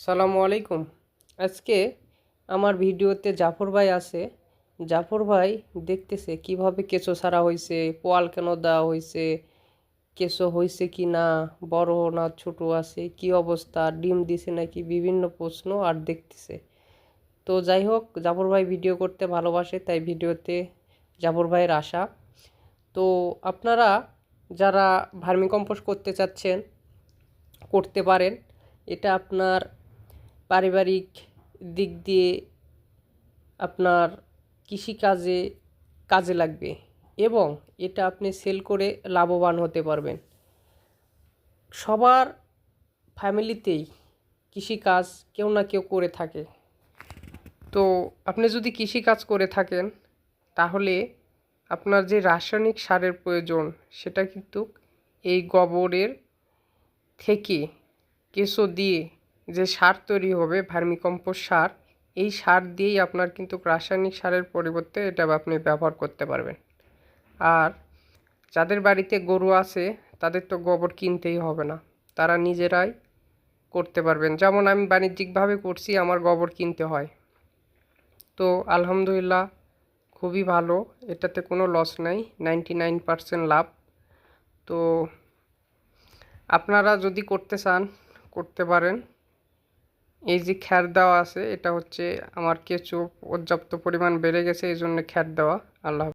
আসসালামু আলাইকুম। আজকে আমার ভিডিওতে জাফর ভাই আছে। জাফর ভাই দেখতেছে কিভাবে কেঁচো ছাড়া হয়েছে, পোয়াল কেন দেওয়া হয়েছে, কেঁচো হয়েছে কি না, বড় না ছোট আছে, কি অবস্থা, ডিম দিছে নাকি, বিভিন্ন প্রশ্ন আর দেখতেছে। তো যাই হোক, জাফর ভাই ভিডিও করতে ভালোবাসে, তাই ভিডিওতে জাফর ভাইয়ের আশা। তো আপনারা যারা ভার্মিকম্পোস্ট করতে চাচ্ছেন করতে পারেন। এটা আপনার পারিবারিক দিক দিয়ে আপনার কৃষিকাজে কাজে লাগবে এবং এটা আপনি সেল করে লাভবান হতে পারবেন। সবার ফ্যামিলিতেই কৃষিকাজ কেউ না কেউ করে থাকে। তো আপনি যদি কৃষিকাজ করে থাকেন তাহলে আপনার যে রাসায়নিক সারের প্রয়োজন সেটা কিন্তু এই গোবরের থেকে কেঁচো দিয়ে যে সার তৈরি হবে ভার্মিকম্পোস্ট সার, এই সার দিয়েই আপনার কিন্তু রাসায়নিক সারের পরিবর্তে এটা আপনি ব্যবহার করতে পারবেন। আর যাদের বাড়িতে গরু আছে তাদের তো গোবর কিনতেই হবে না, তারা নিজেরাই করতে পারবেন। যেমন আমি বাণিজ্যিকভাবে করছি, আমার গোবর কিনতে হয়। তো আলহামদুলিল্লাহ খুবই ভালো, এটাতে কোনো লস নাই, 99% লাভ। তো আপনারা যদি করতে চান করতে পারেন। এই যে খ্যার দেওয়া আছে এটা হচ্ছে আমার কেঁচো পর্যাপ্ত পরিমাণ বেড়ে গেছে, এই জন্য খ্যার দেওয়া। আল্লাহ।